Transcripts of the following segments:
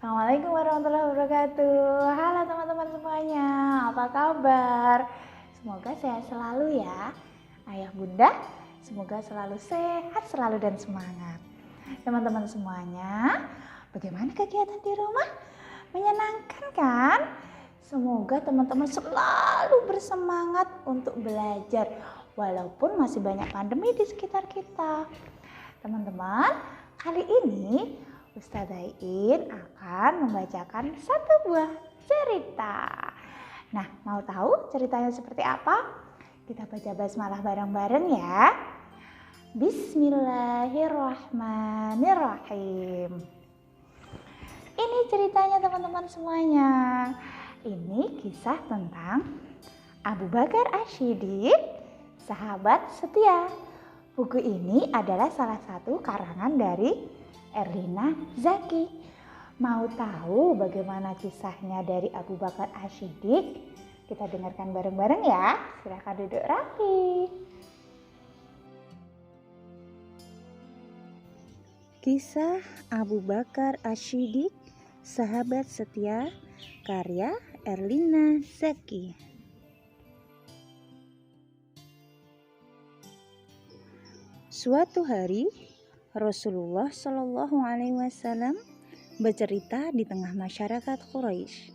Assalamualaikum warahmatullahi wabarakatuh. Halo teman-teman semuanya, apa kabar? Semoga sehat selalu ya. Ayah bunda, semoga selalu sehat selalu dan semangat. Teman-teman semuanya, bagaimana kegiatan di rumah? Menyenangkan kan? Semoga teman-teman selalu bersemangat untuk belajar walaupun masih banyak pandemi di sekitar kita. Teman-teman, kali ini Ustazah Iin akan membacakan satu buah cerita. Nah, mau tahu ceritanya seperti apa? Kita baca basmalah bareng-bareng ya. Bismillahirrahmanirrahim. Ini ceritanya teman-teman semuanya. Ini kisah tentang Abu Bakar Ash-Shiddiq, sahabat setia. Buku ini adalah salah satu karangan dari Erlina Zaki. Mau tahu bagaimana kisahnya dari Abu Bakar Ash-Shiddiq? Kita dengarkan bareng-bareng ya. Silahkan duduk rapi. Kisah Abu Bakar Ash-Shiddiq, sahabat setia, karya Erlina Zaki. Suatu hari Rasulullah Shallallahu Alaihi Wasallam bercerita di tengah masyarakat Quraisy.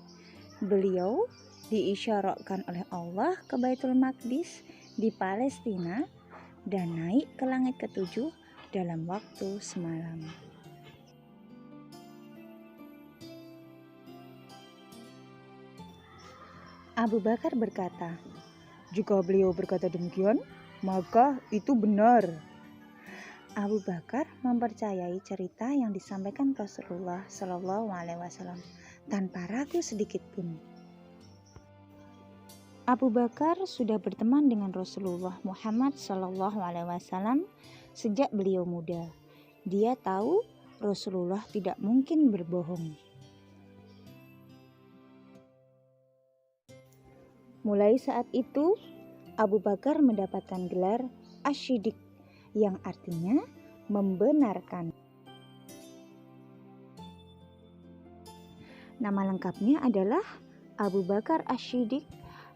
Beliau diisyaratkan oleh Allah ke Baitul Maqdis di Palestina dan naik ke langit ketujuh dalam waktu semalam. Abu Bakar berkata, "Jika beliau berkata demikian, maka itu benar." Abu Bakar mempercayai cerita yang disampaikan Rasulullah Shallallahu Alaihi Wasallam tanpa ragu sedikit pun. Abu Bakar sudah berteman dengan Rasulullah Muhammad Shallallahu Alaihi Wasallam sejak beliau muda. Dia tahu Rasulullah tidak mungkin berbohong. Mulai saat itu, Abu Bakar mendapatkan gelar Ash-Shiddiq, yang artinya membenarkan. Nama lengkapnya adalah Abu Bakar Ash-Shiddiq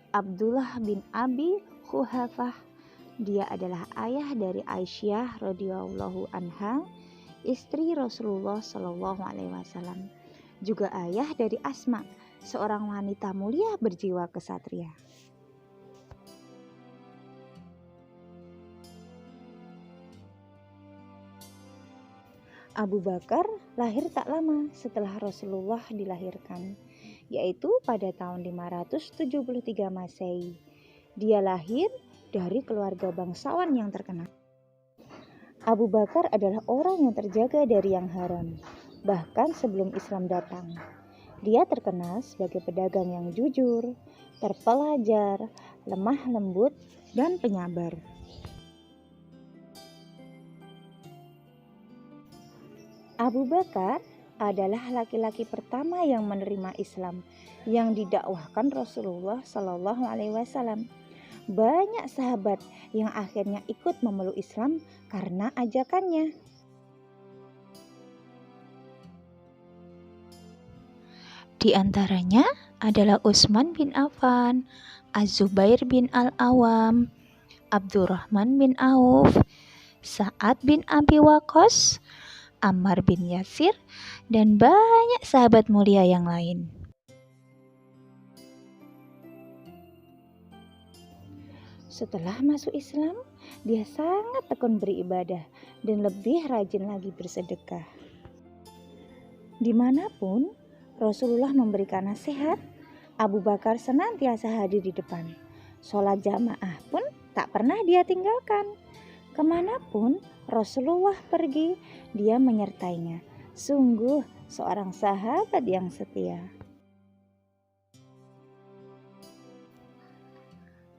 Abdullah bin Abi Quhafah. Dia adalah ayah dari Aisyah radhiyallahu anha, istri Rasulullah Shallallahu Alaihi Wasallam. Juga ayah dari Asma, seorang wanita mulia berjiwa kesatria. Abu Bakar lahir tak lama setelah Rasulullah dilahirkan, yaitu pada tahun 573 Masehi. Dia lahir dari keluarga bangsawan yang terkenal. Abu Bakar adalah orang yang terjaga dari yang haram, bahkan sebelum Islam datang. Dia terkenal sebagai pedagang yang jujur, terpelajar, lemah lembut, dan penyabar. Abu Bakar adalah laki-laki pertama yang menerima Islam yang didakwahkan Rasulullah Shallallahu Alaihi Wasallam. Banyak sahabat yang akhirnya ikut memeluk Islam karena ajakannya. Di antaranya adalah Utsman bin Affan, Az-Zubair bin Al-Awwam, Abdurrahman bin Auf, Sa'ad bin Abi Waqqas, Ammar bin Yasir, dan banyak sahabat mulia yang lain. Setelah masuk Islam, dia sangat tekun beribadah dan lebih rajin lagi bersedekah. Dimanapun Rasulullah memberikan nasihat, Abu Bakar senantiasa hadir di depan. Sholat jamaah pun tak pernah dia tinggalkan. Kemanapun Rasulullah pergi, dia menyertainya. Sungguh seorang sahabat yang setia.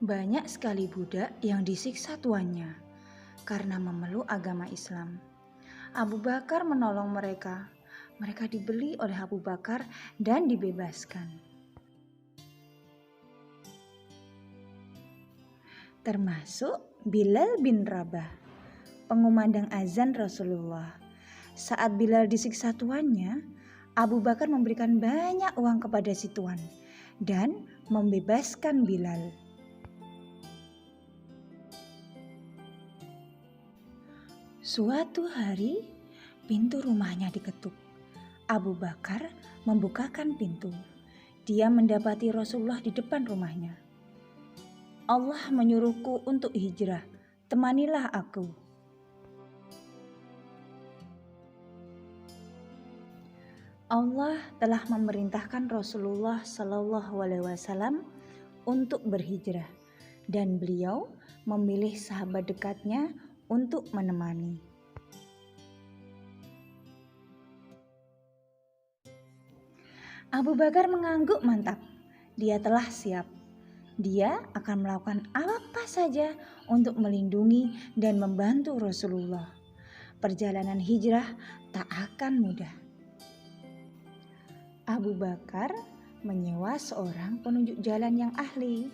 Banyak sekali budak yang disiksa tuannya karena memeluk agama Islam. Abu Bakar menolong mereka. Mereka dibeli oleh Abu Bakar dan dibebaskan. Termasuk Bilal bin Rabah, pengumandang azan Rasulullah. Saat Bilal disiksa tuannya, Abu Bakar memberikan banyak uang kepada si tuan dan membebaskan Bilal. Suatu hari, pintu rumahnya diketuk. Abu Bakar membukakan pintu. Dia mendapati Rasulullah di depan rumahnya. Allah menyuruhku untuk hijrah, temanilah aku. Allah telah memerintahkan Rasulullah Shallallahu Alaihi Wasallam untuk berhijrah dan beliau memilih sahabat dekatnya untuk menemani. Abu Bakar mengangguk mantap. Dia telah siap. Dia akan melakukan apa saja untuk melindungi dan membantu Rasulullah. Perjalanan hijrah tak akan mudah. Abu Bakar menyewa seorang penunjuk jalan yang ahli.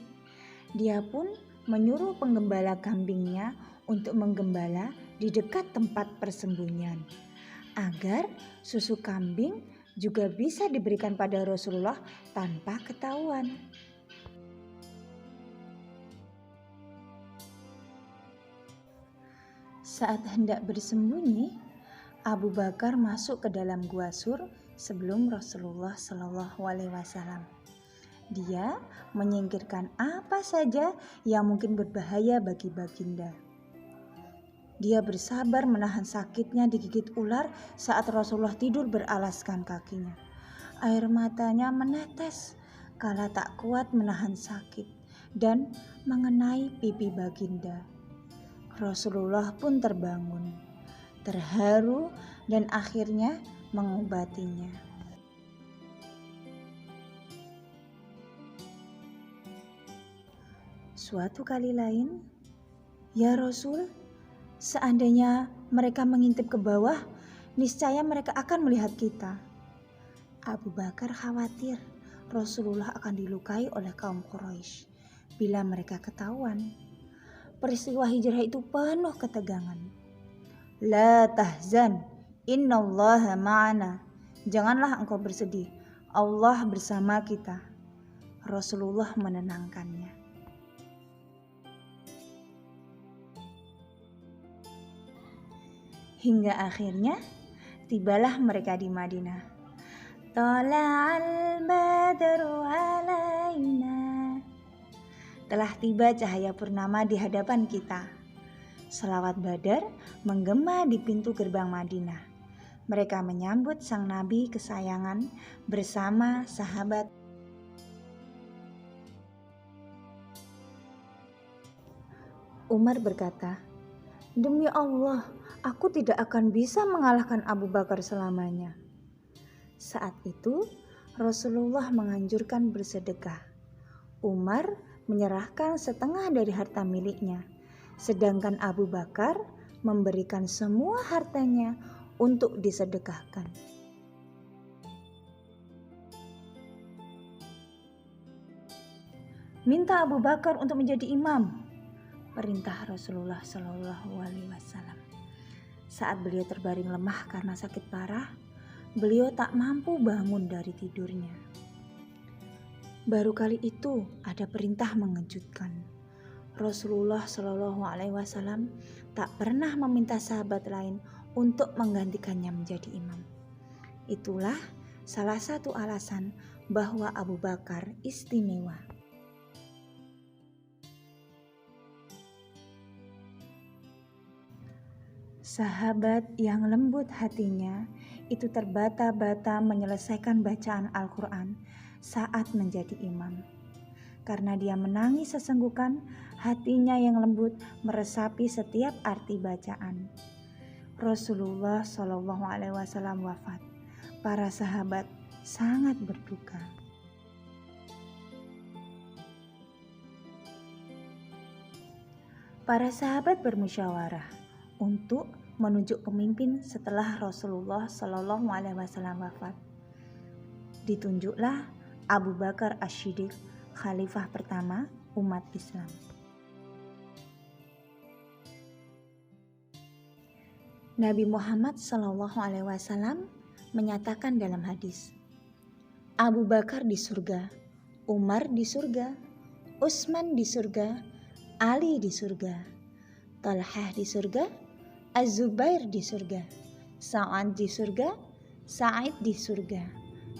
Dia pun menyuruh penggembala kambingnya untuk menggembala di dekat tempat persembunyian, agar susu kambing juga bisa diberikan pada Rasulullah tanpa ketahuan. Saat hendak bersembunyi, Abu Bakar masuk ke dalam gua Sur sebelum Rasulullah Shallallahu Alaihi Wasallam. Dia menyingkirkan apa saja yang mungkin berbahaya bagi baginda. Dia bersabar menahan sakitnya digigit ular saat Rasulullah tidur beralaskan kakinya. Air matanya menetes kala tak kuat menahan sakit dan mengenai pipi baginda. Rasulullah pun terbangun, terharu dan akhirnya mengobatinya. Suatu kali lain, "Ya Rasul, seandainya mereka mengintip ke bawah, niscaya mereka akan melihat kita." Abu Bakar khawatir Rasulullah akan dilukai oleh kaum Quraisy bila mereka ketahuan. Peristiwa hijrah itu penuh ketegangan. "La tahzan, innallaha ma'ana." Janganlah engkau bersedih, Allah bersama kita. Rasulullah menenangkannya. Hingga akhirnya tibalah mereka di Madinah. Tala'al badru alaina. Telah tiba cahaya purnama di hadapan kita. Selawat Badar menggema di pintu gerbang Madinah. Mereka menyambut sang Nabi kesayangan bersama sahabat. Umar berkata, "Demi Allah, aku tidak akan bisa mengalahkan Abu Bakar selamanya." Saat itu, Rasulullah menganjurkan bersedekah. Umar menyerahkan setengah dari harta miliknya, sedangkan Abu Bakar memberikan semua hartanya untuk disedekahkan. "Minta Abu Bakar untuk menjadi imam," perintah Rasulullah Shallallahu Alaihi Wasallam. Saat beliau terbaring lemah karena sakit parah, beliau tak mampu bangun dari tidurnya. Baru kali itu ada perintah mengejutkan. Rasulullah Shallallahu Alaihi Wasallam tak pernah meminta sahabat lain untuk menggantikannya menjadi imam. Itulah salah satu alasan bahwa Abu Bakar istimewa. Sahabat yang lembut hatinya itu terbata-bata menyelesaikan bacaan Al-Quran saat menjadi imam. Karena dia menangis sesenggukan, hatinya yang lembut meresapi setiap arti bacaan. Rasulullah Shallallahu Alaihi Wasallam wafat. Para sahabat sangat berduka. Para sahabat bermusyawarah untuk menunjuk pemimpin setelah Rasulullah Shallallahu Alaihi Wasallam wafat. Ditunjuklah Abu Bakar As-Siddiq, khalifah pertama umat Islam. Nabi Muhammad Shallallahu Alaihi Wasallam menyatakan dalam hadis, Abu Bakar di surga, Umar di surga, Utsman di surga, Ali di surga, Talhah di surga, Az-Zubair di surga, Sa'ad di surga, Sa'id di surga,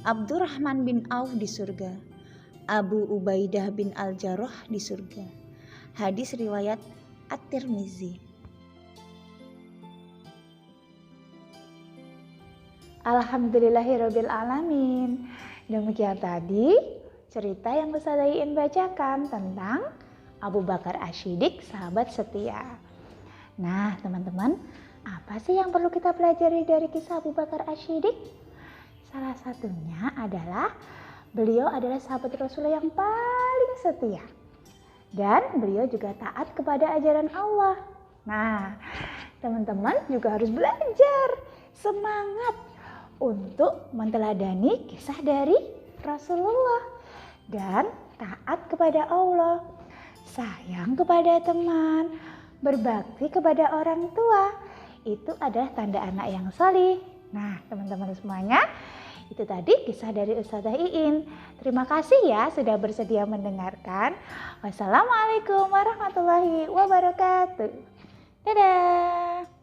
Abdurrahman bin Auf di surga, Abu Ubaidah bin Al-Jarrah di surga. Hadis riwayat At-Tirmizi. Alhamdulillahirabbil alamin. Demikian tadi cerita yang Ustazah Iin bacakan tentang Abu Bakar Asy-Syiddiq, sahabat setia. Nah, teman-teman, apa sih yang perlu kita pelajari dari kisah Abu Bakar Asy-Syiddiq? Salah satunya adalah beliau adalah sahabat Rasulullah yang paling setia. Dan beliau juga taat kepada ajaran Allah. Nah, teman-teman juga harus belajar semangat untuk menteladani kisah dari Rasulullah dan taat kepada Allah, sayang kepada teman, berbakti kepada orang tua. Itu adalah tanda anak yang salih. Nah, teman-teman semuanya, itu tadi kisah dari Ustazah Iin. Terima kasih ya sudah bersedia mendengarkan. Wassalamualaikum warahmatullahi wabarakatuh. Dadah.